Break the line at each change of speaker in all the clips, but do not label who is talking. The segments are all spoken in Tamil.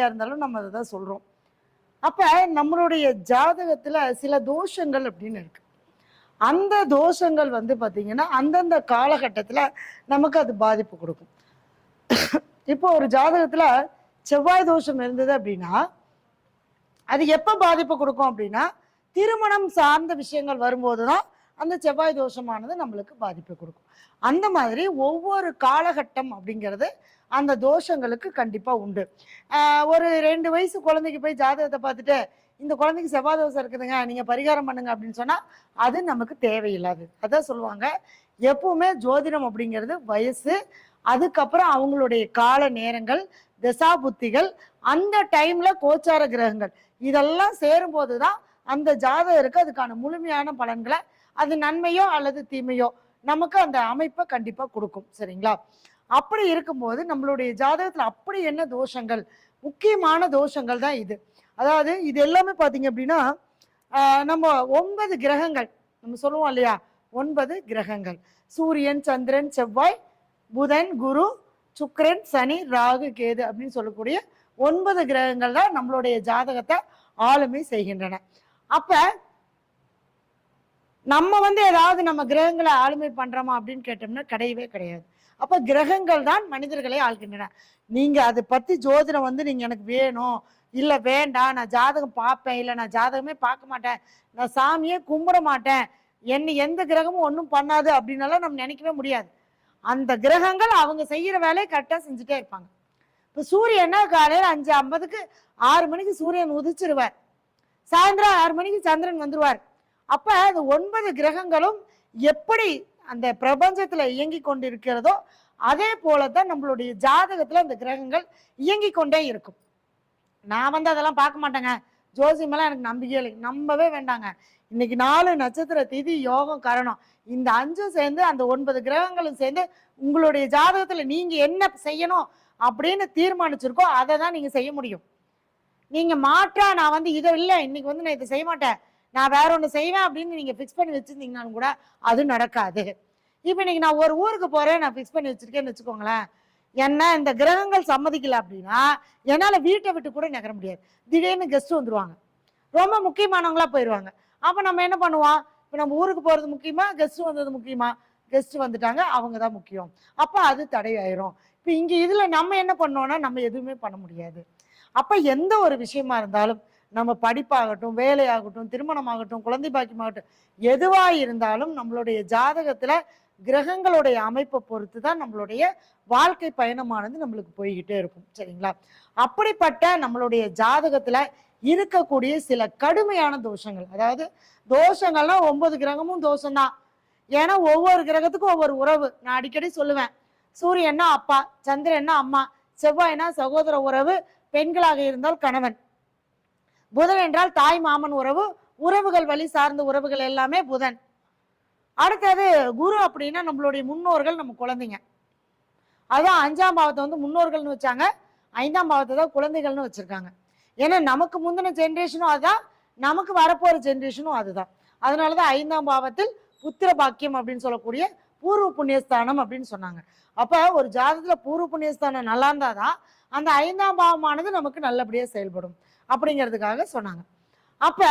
இருந்தாலும் நம்ம அதை தான் சொல்றோம். அப்ப நம்மளுடைய ஜாதகத்துல சில தோஷங்கள் அப்படின்னு இருக்கு. அந்த தோஷங்கள் வந்து பாத்தீங்கன்னா அந்தந்த காலகட்டத்துல நமக்கு அது பாதிப்பு கொடுக்கும். இப்போ ஒரு ஜாதகத்துல செவ்வாய் தோஷம் இருந்தது அப்படின்னா அது எப்ப பாதிப்பு கொடுக்கும் அப்படின்னா திருமணம் சார்ந்த விஷயங்கள் வரும்போதுதான் அந்த செவ்வாய் தோஷமானது நம்மளுக்கு பாதிப்பு கொடுக்கும். அந்த மாதிரி ஒவ்வொரு காலகட்டம் அப்படிங்கிறது அந்த தோஷங்களுக்கு கண்டிப்பா உண்டு. ஒரு 2 வயசு குழந்தைக்கு போய் ஜாதகத்தை பார்த்துட்டு இந்த குழந்தைக்கு செவ்வாய் தோஷம் இருக்குதுங்க, நீங்க பரிகாரம் பண்ணுங்க அப்படின்னு சொன்னா அது நமக்கு தேவையில்லாது. அதான் சொல்லுவாங்க, எப்பவுமே ஜோதிடம் அப்படிங்கிறது வயசு, அதுக்கப்புறம் அவங்களுடைய கால நேரங்கள், திசா புத்திகள், அந்த டைம்ல கோச்சார கிரகங்கள் இதெல்லாம் சேரும் போதுதான் அந்த ஜாதகருக்கு அதுக்கான முழுமையான பலன்களை, அது நன்மையோ அல்லது தீமையோ நமக்கு அந்த அமைப்பை கண்டிப்பா கொடுக்கும். சரிங்களா? அப்படி இருக்கும்போது நம்மளுடைய ஜாதகத்துல அப்படி என்ன தோஷங்கள், முக்கியமான தோஷங்கள் தான் இது. அதாவது இது எல்லாமே பாத்தீங்க அப்படின்னா நம்ம 9 கிரகங்கள் நம்ம சொல்லுவோம் இல்லையா, 9 கிரகங்கள், சூரியன், சந்திரன், செவ்வாய், புதன், குரு, சுக்கிரன், சனி, ராகு, கேது அப்படின்னு சொல்லக்கூடிய 9 கிரகங்கள் தான் நம்மளுடைய ஜாதகத்தை ஆளுமை செய்கின்றன. அப்ப நம்ம வந்து ஏதாவது நம்ம கிரகங்களை ஆளுமை பண்றோமா அப்படின்னு கேட்டோம்னா கிடையவே கிடையாது. அப்ப கிரகங்கள் தான் மனிதர்களை ஆள்கின்றன. நீங்க அதை பத்தி ஜோதிடம் வந்து நீங்க எனக்கு வேணும், இல்ல வேண்டாம், நான் ஜாதகம் பார்ப்பேன், இல்ல நான் ஜாதகமே பார்க்க மாட்டேன், நான் சாமியே கும்பிட மாட்டேன், என்ன எந்த கிரகமும் ஒன்றும் பண்ணாது அப்படின்னாலும் நம்ம நினைக்கவே முடியாது. அந்த கிரகங்கள் அவங்க செய்யற வேலையை கரெக்டா செஞ்சுட்டே இருப்பாங்க. இப்ப சூரியன்னா காலையில 5:50க்கு 6 மணிக்கு சூரியன் உதிச்சிருவார், சாயந்தரம் 6 மணிக்கு சந்திரன் வந்துருவார். அப்ப அந்த 9 கிரகங்களும் எப்படி அந்த பிரபஞ்சத்துல இயங்கி கொண்டு இருக்கிறதோ அதே போலதான் நம்மளுடைய ஜாதகத்துல அந்த கிரகங்கள் இயங்கி கொண்டே இருக்கும். நான் வந்து அதெல்லாம் பார்க்க மாட்டேங்க, ஜோசியமெல்லாம் எனக்கு நம்பிக்கை இல்லை, நம்பவே வேண்டாங்க. இன்னைக்கு 4 நட்சத்திர திதி யோகம் கரணம் இந்த 5 சேர்ந்து அந்த 9 கிரகங்களும் சேர்ந்து உங்களுடைய ஜாதகத்துல நீங்க என்ன செய்யணும் அப்படின்னு தீர்மானிச்சிருக்கோ அதை தான் நீங்க செய்ய முடியும். நீங்க மாற்றா நான் வந்து இதை இல்லை, இன்னைக்கு வந்து நான் இதை செய்ய மாட்டேன், நான் வேற ஒன்று செய்வேன் அப்படின்னு நீங்க ஃபிக்ஸ் பண்ணி வச்சிருந்தீங்கன்னாலும் கூட அது நடக்காது. இப்ப இன்னைக்கு நான் ஒரு ஊருக்கு போறேன், நான் ஃபிக்ஸ் பண்ணி வச்சிருக்கேன்னு வச்சுக்கோங்களேன், என்ன இந்த கிரகங்கள் சம்மதிக்கல அப்படின்னா என்னால வீட்டை விட்டு கூட நகர முடியாது. திடீர்னு கெஸ்ட் வந்துருவாங்க, ரொம்ப முக்கியமானவங்களா போயிடுவாங்க. அப்ப நம்ம என்ன பண்ணுவோம், இப்ப நம்ம ஊருக்கு போறது முக்கியமா, கெஸ்ட் வந்தது முக்கியமா? கெஸ்ட் வந்துட்டாங்க, அவங்க தான் முக்கியம். அப்ப அது தடையாயிரும். இப்ப இங்க இதுல நம்ம என்ன பண்ணோம்னா நம்ம எதுவுமே பண்ண முடியாது. அப்ப எந்த ஒரு விஷயமா இருந்தாலும், நம்ம படிப்பாகட்டும், வேலையாகட்டும், திருமணமாகட்டும், குழந்தை பாக்கியமாகட்டும், எதுவா இருந்தாலும் நம்மளுடைய ஜாதகத்துல கிரகங்களுடைய அமைப்பை பொறுத்து தான் நம்மளுடைய வாழ்க்கை பயணமானது நம்மளுக்கு போய்கிட்டே இருக்கும். சரிங்களா? அப்படிப்பட்ட நம்மளுடைய ஜாதகத்துல இருக்கக்கூடிய சில கடுமையான தோஷங்கள், அதாவது தோஷங்கள்னா 9 கிரகமும் தோஷம்தான். ஏன்னா ஒவ்வொரு கிரகத்துக்கும் ஒவ்வொரு உறவு. நான் அடிக்கடி சொல்லுவேன், சூரியன்னா அப்பா, சந்திரன்னா அம்மா, செவ்வாய்னா சகோதர உறவு, பெண்களாக இருந்தால் கணவன், புதன் என்றால் தாய் மாமன் உறவு, உறவுகள் வழி சார்ந்த உறவுகள் எல்லாமே புதன். அடுத்தது குரு அப்படின்னா நம்மளுடைய முன்னோர்கள், நம்ம குழந்தைங்க. அதான் 5ஆம் பாவத்தை வந்து முன்னோர்கள்னு வச்சாங்க, 5ஆம் பாவத்தை தான் குழந்தைகள்னு வச்சிருக்காங்க. ஏன்னா நமக்கு முந்தின ஜென்ரேஷனும் அதுதான், நமக்கு வரப்போற ஜென்ரேஷனும் அதுதான். அதனாலதான் 5ஆம் பாவத்தில் புத்திர பாக்கியம் அப்படின்னு சொல்லக்கூடிய பூர்வ புண்ணியஸ்தானம் அப்படின்னு சொன்னாங்க. அப்ப ஒரு ஜாதகத்துல பூர்வ புண்ணியஸ்தானம் நல்லா இருந்தாதான் அந்த 5ஆம் பாவமானது நமக்கு நல்லபடியா செயல்படும் அப்படிங்கிறதுக்காக சொன்னாங்க. அப்ப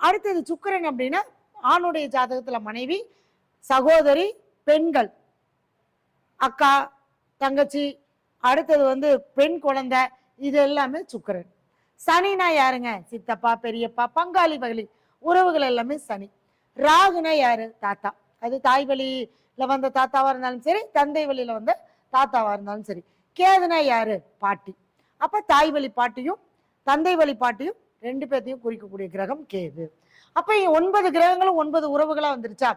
அடுத்தது சுக்கிரன் அப்படின்னா ஆணுடைய ஜாதகத்துல மனைவி, சகோதரி, பெண்கள், அக்கா, தங்கச்சி, அடுத்தது வந்து பெண் குழந்தை, இது எல்லாமே சுக்கிரன். சனினா யாருங்க? சித்தப்பா, பெரியப்பா, பங்காளி வகலி உறவுகள் எல்லாமே சனி. ராகுனா யாரு? தாத்தா. அது தாய் வழியில வந்த தாத்தாவா இருந்தாலும் சரி, தந்தை வழியில வந்த தாத்தாவா இருந்தாலும் சரி. கேதுனா யாரு? பாட்டி. அப்ப தாய் வழி பாட்டியும் தந்தை வழி பாட்டியும் 2 பேர்த்தையும் குறிக்கக்கூடிய கிரகம் கேது. அப்ப 9 கிரகங்களும் 9 உறவுகளா வந்துருச்சா?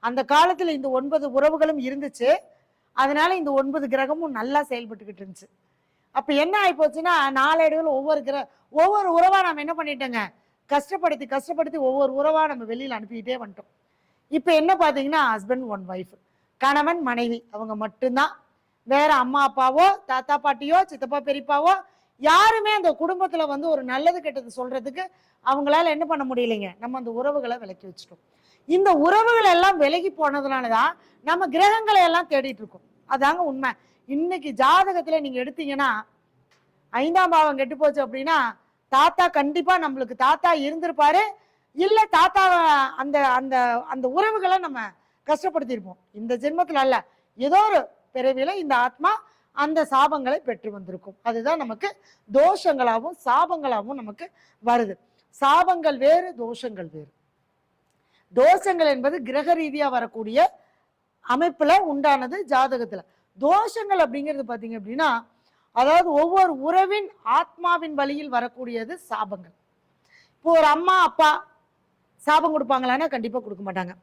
அந்த காலத்துல இந்த 9 உறவுகளும் இருந்துச்சு, அதனால இந்த 9 கிரகமும் நல்லா செயல்பட்டுக்கிட்டு இருந்துச்சு. அப்ப என்ன ஆகி போச்சுன்னா நாளடைவில் ஒவ்வொரு உறவா நம்ம என்ன பண்ணிட்டோங்க, கஷ்டப்படுத்தி கஷ்டப்படுத்தி ஒவ்வொரு உறவா நம்ம வெளியில அனுப்பிக்கிட்டே வந்துட்டோம். இப்ப என்ன பாத்தீங்கன்னா ஹஸ்பண்ட் ஒன் ஒய்ஃப், கணவன் மனைவி, அவங்க மட்டும்தான். வேற அம்மா அப்பாவோ தாத்தா பாட்டியோ சித்தப்பா பெரியப்பாவோ யாருமே அந்த குடும்பத்துல வந்து ஒரு நல்லது கெட்டது சொல்றதுக்கு அவங்களால என்ன பண்ண முடியலைங்க, நம்ம அந்த உறவுகளை விலக்கி வச்சுட்டோம். இந்த உறவுகள் எல்லாம் விலகி போனதுனாலதான் நம்ம கிரகங்களை எல்லாம் தேடிட்டு இருக்கோம். அதாங்க உண்மை. இன்னைக்கு ஜாதகத்துல நீங்க எடுத்தீங்கன்னா 5ஆம் பாவம் கெட்டு போச்சு அப்படின்னா தாத்தா கண்டிப்பா நம்மளுக்கு தாத்தா இருந்திருப்பாரு, இல்ல தாத்தா அந்த அந்த அந்த உறவுகளை நம்ம கஷ்டப்படுத்தியிருப்போம். இந்த ஜென்மத்துல அல்ல, ஏதோ ஒரு பிறவில இந்த ஆத்மா அந்த சாபங்களை பெற்று வந்திருக்கும். அதுதான் நமக்கு தோஷங்களாகவும் சாபங்களாகவும் நமக்கு வருது. சாபங்கள் வேறு, தோஷங்கள் வேறு. தோஷங்கள் என்பது கிரக ரீதியா வரக்கூடிய அமைப்புல உண்டானது ஜாதகத்துல. தோஷங்கள் அப்படிங்கிறது பாத்தீங்க அப்படின்னா, அதாவது ஒவ்வொரு உறவின் ஆத்மாவின் வழியில் வரக்கூடியது சாபங்கள். இப்போ ஒரு அம்மா அப்பா சாபம் கொடுப்பாங்களான்னா கண்டிப்பா கொடுக்க மாட்டாங்க.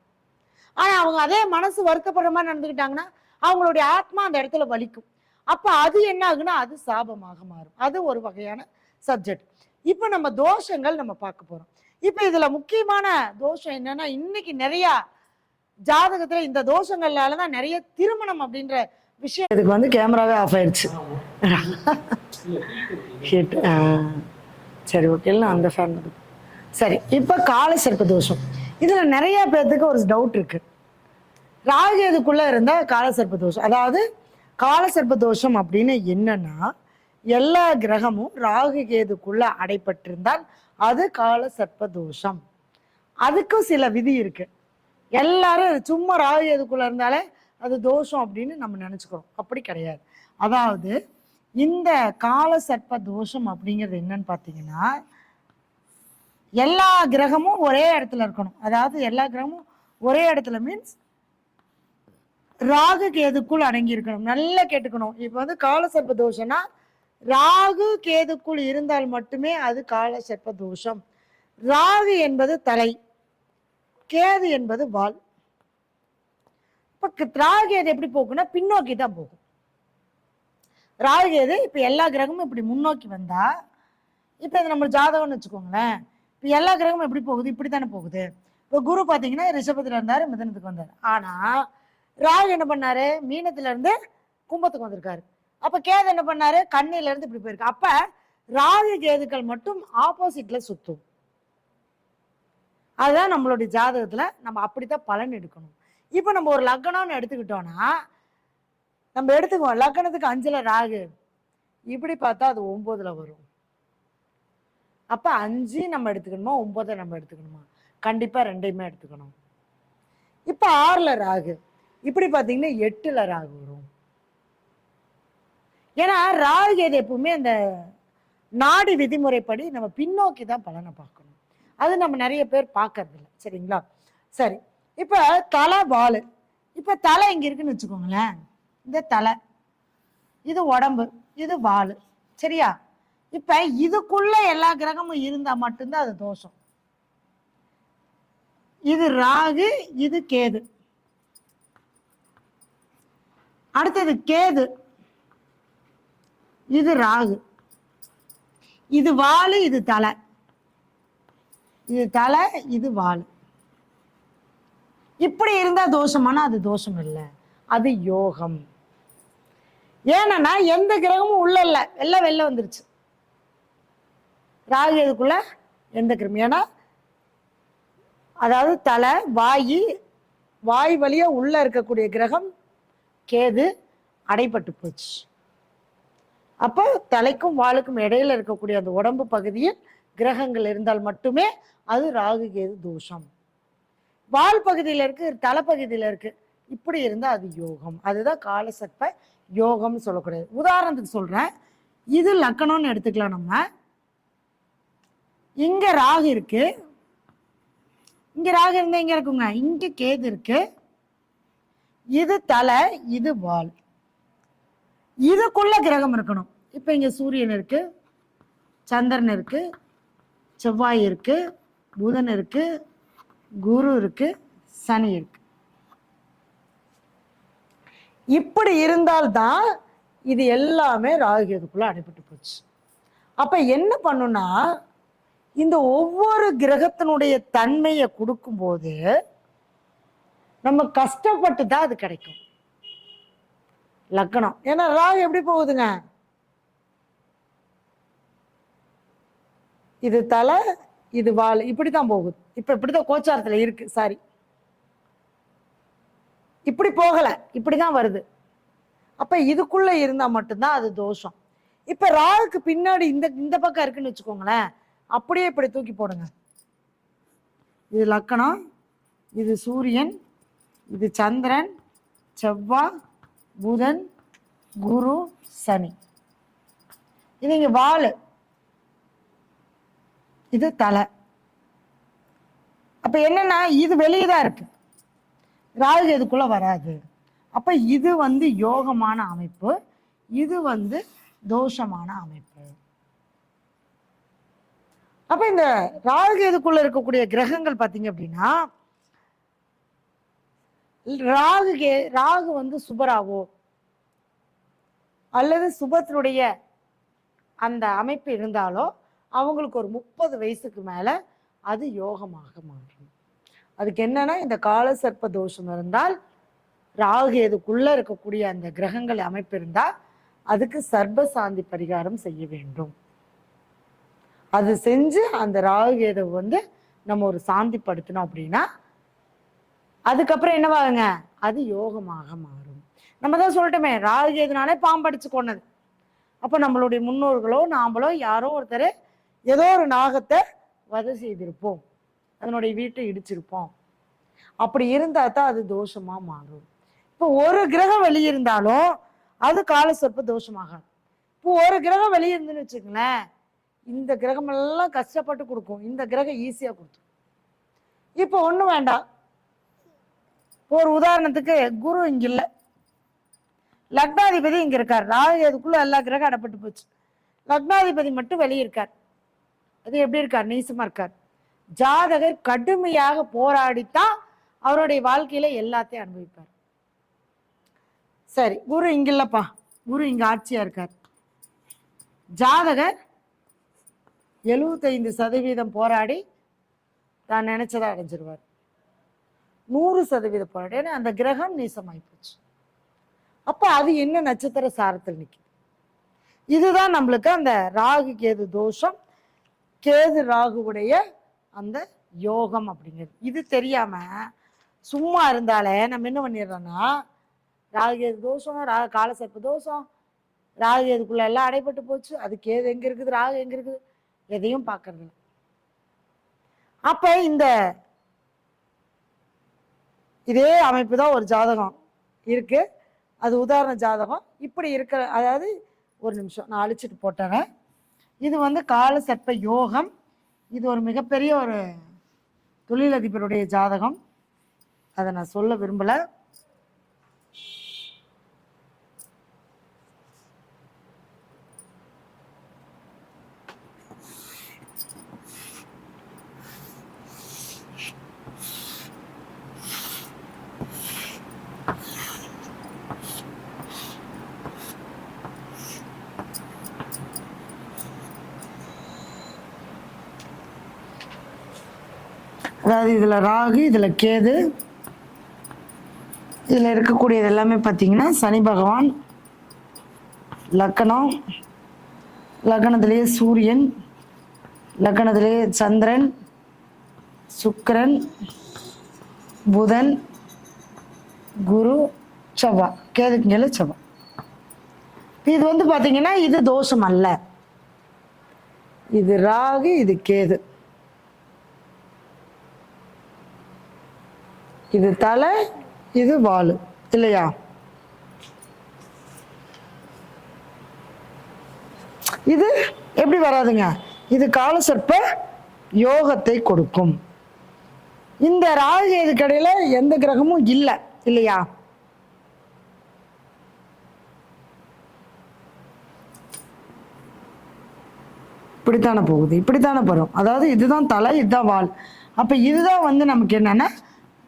ஆனா அவங்க அதே மனசு வருத்தப்படுற மாதிரி நடந்துக்கிட்டாங்கன்னா அவங்களுடைய ஆத்மா அந்த இடத்துல வலிக்கும். அப்ப அது என்ன ஆகுன்னா அது சாபமாக மாறும். அது ஒரு வகையான சப்ஜெக்ட். இப்ப நம்ம தோஷங்கள் நம்ம பார்க்க போறோம். இப்ப இதுல முக்கியமான தோஷம் என்னன்னா, இன்னைக்கு நிறைய ஜாதகத்துல இந்த தோஷங்கள்னாலதான் நிறைய திருமணம் அப்படின்ற விஷயம். இதுக்கு வந்து கேமராவே ஆஃப் ஆயிடுச்சு. சரி, ஓகே, அந்த ஃபேன். சரி, இப்ப கால சர்ப்ப தோஷம். இதுல நிறைய பேர்த்துக்கு ஒரு டவுட் இருக்கு. ராகுகேதுக்குள்ள இருந்த கால சர்ப்ப தோஷம், அதாவது கால சர்ப்ப தோஷம் அப்படின்னு என்னன்னா, எல்லா கிரகமும் ராகு கேதுக்குள்ள அடைப்பட்டிருந்தால் அது கால சர்ப்ப தோஷம். அதுக்கும் சில விதி இருக்கு. எல்லாரும் சும்மா ராகு கேதுக்குள்ள இருந்தாலே அது தோஷம் அப்படின்னு நம்ம நினைச்சுக்கிறோம். அப்படி கிடையாது. அதாவது இந்த கால சர்ப்ப தோஷம் அப்படிங்கிறது என்னன்னு பாத்தீங்கன்னா, எல்லா கிரகமும் ஒரே இடத்துல இருக்கணும். அதாவது எல்லா கிரகமும் ஒரே இடத்துல மீன்ஸ் ராகு கேதுக்குள் அடங்கி இருக்கணும். நல்லா கேட்டுக்கணும். இப்ப வந்து கால சர்ப்ப தோஷம்னா ராகு கேதுக்குள் இருந்தால் மட்டுமே அது கால சர்ப்ப தோஷம். ராகு என்பது தலை, கேது என்பது வால். இப்ப ராகு கேது எப்படி போகும்னா பின்னோக்கி தான் போகும். ராகு கேது இப்ப எல்லா கிரகமும் இப்படி முன்னோக்கி வந்தா, இப்ப இது நம்ம ஜாதகம்னு வச்சுக்கோங்களேன். இப்ப எல்லா கிரகமும் எப்படி போகுது? இப்படித்தானே போகுது. இப்ப குரு பாத்தீங்கன்னா ரிஷபத்துல இருந்தாரு, மிதனத்துக்கு வந்தாரு. ஆனா ராகு என்ன பண்ணாரு? மீனத்துல இருந்து கும்பத்துக்கு வந்திருக்காரு. அப்ப கேது என்ன பண்ணாரு? கண்ணில இருந்து இப்படி போயிருக்கு. அப்ப ராகு கேதுக்கள் மட்டும் ஆப்போசிட்ல சுத்தும். அதுதான் நம்மளுடைய ஜாதகத்துல நம்ம அப்படித்தான் பலன் எடுக்கணும். இப்ப நம்ம ஒரு லக்னம்னு எடுத்துக்கிட்டோம்னா நம்ம எடுத்துக்குவோம், லக்னத்துக்கு 5ல ராகு, இப்படி பார்த்தா அது 9ல வரும். அப்ப 5 நம்ம எடுத்துக்கணுமா 9 நம்ம எடுத்துக்கணுமா? கண்டிப்பா 2யுமே எடுத்துக்கணும். இப்ப 6ல ராகு, இப்படி பாத்தீங்கன்னா 8ல ராகு வரும். ஏன்னா ராகு கேது எப்பவுமே அந்த நாடி விதிமுறைப்படி நம்ம பின்னோக்கி தான் பலனை பார்க்கணும். அது நம்ம நிறைய பேர் பார்க்கறது இல்லை. சரிங்களா? சரி, இப்ப தலை வாலு. இப்ப தலை இங்க இருக்குன்னு வச்சுக்கோங்களேன். இந்த தலை, இது உடம்பு, இது வாலு. சரியா? இப்ப இதுக்குள்ள எல்லா கிரகமும் இருந்தா மட்டும்தான் அது தோஷம். இது ராகு, இது கேது. அடுத்தது கேது, இது ராகு, இது வாலு, இது தலை, இது தலை, இது வாலு. இப்படி இருந்தா தோஷமானா அது தோஷம் இல்லை, அது யோகம். ஏன்னா எந்த கிரகமும் உள்ள இல்ல, எல்லாம் வெளில வந்துருச்சு. ராகு இதுக்குள்ள எந்த கிரகம், ஏன்னா அதாவது தலை வாய் வழியா உள்ள இருக்கக்கூடிய கிரகம் கேது அடைபட்டு போச்சு. அப்போ தலைக்கும் வாளுக்கும் இடையில இருக்கக்கூடிய அந்த உடம்பு பகுதியில் கிரகங்கள் இருந்தால் மட்டுமே அது ராகு கேது தோஷம். வால் பகுதியில இருக்கு, தலைப்பகுதியில இருக்கு, இப்படி இருந்தா அது யோகம். அதுதான் கால சர்ப்ப யோகம்னு சொல்லக்கூடாது. உதாரணத்துக்கு சொல்றேன், இது லக்கணம்னு எடுத்துக்கலாம். நம்ம இங்க ராகு இருக்கு, இங்க ராகு இருந்தா இங்க இருக்குங்க, இங்க கேது இருக்கு, இது தலை, இது வால், இதுக்குள்ள கிரகம் இருக்கணும். இப்ப இங்க சூரியன் இருக்கு, சந்திரன் இருக்கு, செவ்வாய் இருக்கு, புதன் இருக்கு, குரு இருக்கு, சனி இருக்கு. இப்படி இருந்தால்தான் இது எல்லாமே ராகு கேதுக்குள்ள அடைபட்டு போச்சு. அப்ப என்ன பண்ணுனா, இந்த ஒவ்வொரு கிரகத்தினுடைய தன்மையை கொடுக்கும் போது நம்ம கஷ்டப்பட்டு தான் அது கிடைக்கும். லக்னம், ஏன்னா ராகு எப்படி போகுதுங்க, இது தலை, இது வால், இப்படித்தான் போகுது. இப்ப இப்படிதான் கோச்சாரத்துல இருக்கு. சாரி, இப்படி போகல, இப்படிதான் வருது. அப்ப இதுக்குள்ள இருந்தா மட்டும்தான் அது தோஷம். இப்ப ராகுக்கு பின்னாடி இந்த இந்த பக்கம் இருக்குன்னு வச்சுக்கோங்களேன், அப்படியே இப்படி தூக்கி போடுங்க. இது லக்கணம், இது சூரியன், இது சந்திரன், செவ்வாய், புதன், குரு, சனி. இது இங்க வாலு, இது தலை. அப்ப என்னன்னா இது வெளியேதான் இருக்கு, ராகு எதுக்குள்ள வராது. அப்ப இது வந்து யோகமான அமைப்பு, இது வந்து தோஷமான அமைப்பு. அப்ப இந்த ராகு எதுக்குள்ள இருக்கக்கூடிய கிரகங்கள் பாத்தீங்க அப்படின்னா, ராகு வந்து சுபராவோ அல்லது சுபத்தினுடைய அந்த அமைப்பு இருந்தாலோ அவங்களுக்கு ஒரு 30 வயசுக்கு மேல அது யோகமாக மாறும். அதுக்கு என்னன்னா இந்த கால சர்ப்ப தோஷம் இருந்தால், ராகு எதுக்குள்ள இருக்கக்கூடிய அந்த கிரகங்கள் அமைப்பு இருந்தால் அதுக்கு சர்ப்ப சாந்தி பரிகாரம் செய்ய வேண்டும். அது செஞ்சு அந்த ராகு கேது வந்து நம்ம ஒரு சாந்தி படுத்தணும் அப்படின்னா அதுக்கப்புறம் என்னவாகுங்க, அது யோகமாக மாறும். நம்ம தான் சொல்லிட்டோமே, ராகு கேதுனாலே பாம்படிச்சு கொண்டது. அப்ப நம்மளுடைய முன்னோர்களோ நாமளோ யாரோ ஒருத்தர் ஏதோ ஒரு நாகத்தை வதை செய்திருப்போம், அதனுடைய வீட்டை இடிச்சிருப்போம். அப்படி இருந்தா தான் அது தோஷமா மாறும். இப்போ ஒரு கிரகம் வெளியிருந்தாலும் அது கால சொற்ப தோஷமாகாது. இப்போ ஒரு கிரகம் வெளியிருந்துன்னு வச்சுக்கங்களேன், இந்த கிரகம் எல்லாம் கஷ்டப்பட்டு கொடுக்கும், இந்த கிரகம் ஈஸியா கொடுத்துரும். இப்போ ஒண்ணும் வேண்டாம், ஒரு உதாரணத்துக்கு குரு இங்க இல்ல, லக்னாதிபதி இங்க இருக்கார், ராகு அதுக்குள்ள எல்லா கிரகம் அடப்பட்டு போச்சு, லக்னாதிபதி மட்டும் வெளியே இருக்கார். அது எப்படி இருக்கார், நீசமா இருக்கார். ஜாதகர் கடுமையாக போராடித்தான் அவருடைய வாழ்க்கையில எல்லாத்தையும் அனுபவிப்பார். சரி, குரு இங்க இல்லப்பா, குரு இங்க ஆட்சியா இருக்கார். ஜாதகர் 75% போராடி தான் நினைச்சதை அடைஞ்சிருவார். 100% போராடி, ஏன்னா அந்த கிரகம் நீசமாயி போச்சு. அப்ப அது என்ன நட்சத்திர சாரத்தில் நிற்குது. இதுதான் நம்மளுக்கு அந்த ராகு கேது தோஷம், கேது ராகுவுடைய அந்த யோகம் அப்படிங்கிறது. இது தெரியாம சும்மா இருந்தாலே நம்ம என்ன பண்ணிடுறோம்னா, ராகு கேது தோஷம், கால சர்ப்ப தோஷம், ராகு கேதுக்குள்ள எல்லாம் அடைபட்டு போச்சு, அது கேது எங்க இருக்குது, ராகு எங்க இருக்குது, எதையும் பார்க்கறது. அப்ப இந்த இதே அமைப்பு தான் ஒரு ஜாதகம் இருக்கு, அது உதாரண ஜாதகம். இப்படி இருக்கிற, அதாவது ஒரு நிமிஷம் நான் அழிச்சிட்டு போட்டேன். இது வந்து கால சர்ப்ப யோகம். இது ஒரு மிகப்பெரிய ஒரு தொழிலதிபருடைய ஜாதகம், அதை நான் சொல்ல விரும்பல. அதாவது இதுல ராகு, இதுல கேது, இதுல இருக்கக்கூடியது எல்லாமே பார்த்தீங்கன்னா சனி பகவான், லக்கணம், லக்கணத்திலேயே சூரியன், லக்கணத்திலேயே சந்திரன், சுக்கிரன், புதன், குரு, செவ்வாய், கேதுக்கு மேல செவ்வாய். இது வந்து பாத்தீங்கன்னா இது தோஷம் அல்ல, இது ராகு, இது கேது, இது தலை, இது வாலு, இல்லையா? இது எப்படி வராதுங்க, இது கால சர்ப்ப யோகத்தை கொடுக்கும். இந்த ராகு கேதுக்கு இடையில எந்த கிரகமும் இல்லை, இல்லையா? இப்படித்தானே போகுது, இப்படித்தானே வரும். அதாவது இதுதான் தலை, இதுதான் வால். அப்ப இதுதான் வந்து நமக்கு என்னன்னா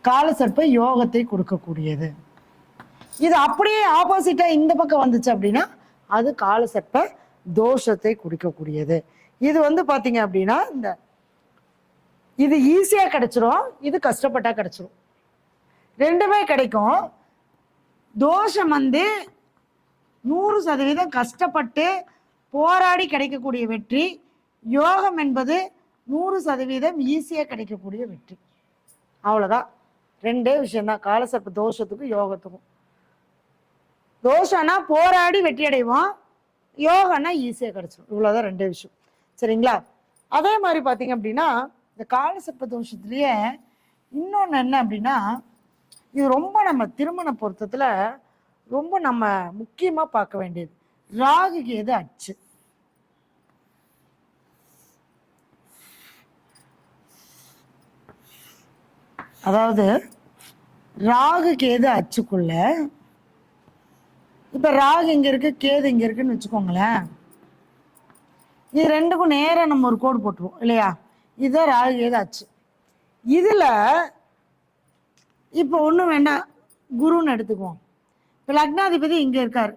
கால சர்ப்ப யோகத்தை கொடுக்கக்கூடியது. இது அப்படியே ஆப்போசிட்டா இந்த பக்கம் வந்துச்சு அப்படின்னா அது கால சர்ப்ப தோஷத்தை கொடுக்கக்கூடியது. இது வந்து பாத்தீங்க அப்படின்னா இந்த இது ஈஸியா கிடைச்சிரும், இது கஷ்டப்பட்டா கிடைச்சிரும், ரெண்டுமே கிடைக்கும். தோஷம் வந்து 100% கஷ்டப்பட்டு போராடி கிடைக்கக்கூடிய வெற்றி, யோகம் என்பது 100% ஈஸியா கிடைக்கக்கூடிய வெற்றி. அவ்வளவுதான், ரெண்டே விஷயம்தான் காலசர்ப்ப தோஷத்துக்கும் யோகத்துக்கும். தோஷம்னா போராடி வெற்றி அடைவோம், யோகன்னா ஈஸியாக கிடச்சிடும். இவ்வளோதான் ரெண்டே விஷயம். சரிங்களா? அதே மாதிரி பார்த்தீங்க அப்படின்னா இந்த காலசர்ப்ப தோஷத்துலேயே இன்னொன்று என்ன அப்படின்னா, இது ரொம்ப நம்ம திருமண பொருத்தத்தில் ரொம்ப நம்ம முக்கியமாக பார்க்க வேண்டியது ராகு கேது அச்சு. அதாவது ராகு கேது அச்சுக்குள்ள இப்ப ராகு இங்க இருக்கு, கேது இங்க இருக்குன்னு வச்சுக்கோங்களேன். இது ரெண்டுக்கும் நேரம் நம்ம ஒரு கோடு போட்டுருவோம் இல்லையா? இதுதான் ராகு கேது அச்சு. இதுல இப்ப ஒண்ணும் வேண்டாம், குருன்னு எடுத்துக்குவோம். இப்ப லக்னாதிபதி இங்க இருக்காரு,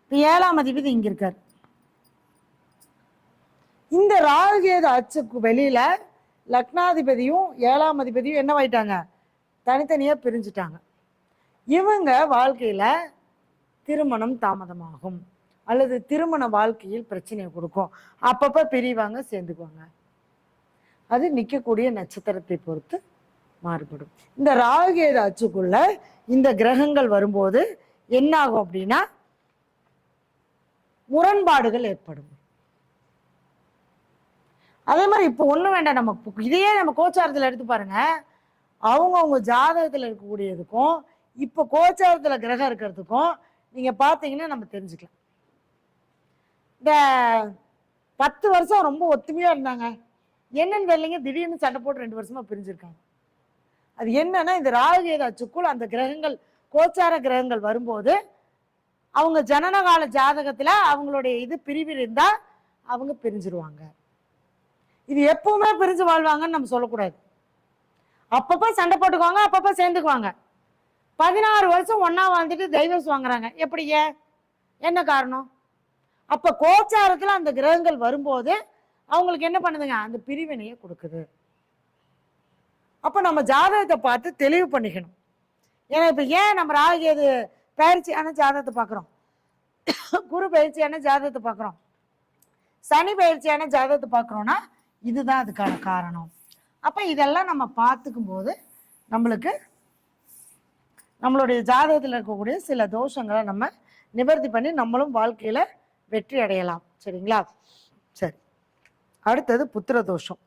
இப்ப 7ஆம் அதிபதி இங்க இருக்காரு. இந்த ராகு கேது அச்சுக்கு வெளியில லக்னாதிபதியும் 7ஆம் அதிபதியும் என்னவாயிட்டாங்க? தனித்தனியா பிரிஞ்சுட்டாங்க. இவங்க வாழ்க்கையில திருமணம் தாமதமாகும் அல்லது திருமண வாழ்க்கையில் பிரச்சனையை கொடுக்கும். அப்பப்ப பிரிவாங்க, சேர்ந்துக்குவாங்க. அது நிற்கக்கூடிய நட்சத்திரத்தை பொறுத்து மாறுபடும். இந்த ராகு கேது அச்சுக்குள்ள இந்த கிரகங்கள் வரும்போது என்ன ஆகும் அப்படின்னா முரண்பாடுகள் ஏற்படும். அதே மாதிரி இப்போ ஒன்றும் வேண்டாம், நம்ம இதையே நம்ம கோச்சாரத்தில் எடுத்து பாருங்க. அவங்க ஜாதகத்தில் இருக்கக்கூடியதுக்கும் இப்போ கோச்சாரத்தில் கிரகம் இருக்கிறதுக்கும் நீங்க பார்த்தீங்கன்னா நம்ம தெரிஞ்சுக்கலாம். இந்த 10 வருஷம் ரொம்ப ஒத்துமையா இருந்தாங்க, என்னன்னு தெரியலைங்க, திடீர்னு சண்டை போட்டு 2 வருஷமா பிரிஞ்சிருக்காங்க. அது என்னன்னா இந்த ராகு கேது அச்சுக்குள் அந்த கிரகங்கள் கோச்சார கிரகங்கள் வரும்போது அவங்க ஜனனகால ஜாதகத்துல அவங்களுடைய இது பிரிவு இருந்தா அவங்க பிரிஞ்சிருவாங்க. இது எப்பவுமே பிரிஞ்சு வாழ்வாங்கன்னு நம்ம சொல்லக்கூடாது. அப்பப்ப சண்டை போட்டுக்குவாங்க, அப்பப்ப சேர்ந்துக்குவாங்க. 16 வருஷம் ஒன்னா வாழ்ந்துட்டு டைவர்ஸ் வாங்குறாங்க. எப்படிங்க? என்ன காரணம்? அப்ப கோச்சாரத்துல அந்த கிரகங்கள் வரும்போது அவங்களுக்கு என்ன பண்ணுதுங்க? அந்த பிரிவினையை கொடுக்குது. அப்ப நம்ம ஜாதகத்தை பார்த்து தெளிவு பண்ணிக்கணும். ஏன்னா இப்ப ஏன் நம்ம ராகு கேது பயிற்சியான ஜாதகத்தை பார்க்குறோம், குரு பயிற்சியான ஜாதகத்தை பார்க்குறோம், சனி பயிற்சியான ஜாதகத்தை பார்க்குறோம்னா இதுதான் அதுக்கான காரணம். அப்ப இதெல்லாம் நம்ம பார்த்துக்கும் போது நம்மளுக்கு நம்மளுடைய ஜாதகத்தில் இருக்கக்கூடிய சில தோஷங்களை நம்ம நிவர்த்தி பண்ணி நம்மளும் வாழ்க்கையில வெற்றி அடையலாம். சரிங்களா? சரி, அடுத்தது புத்திர தோஷம்.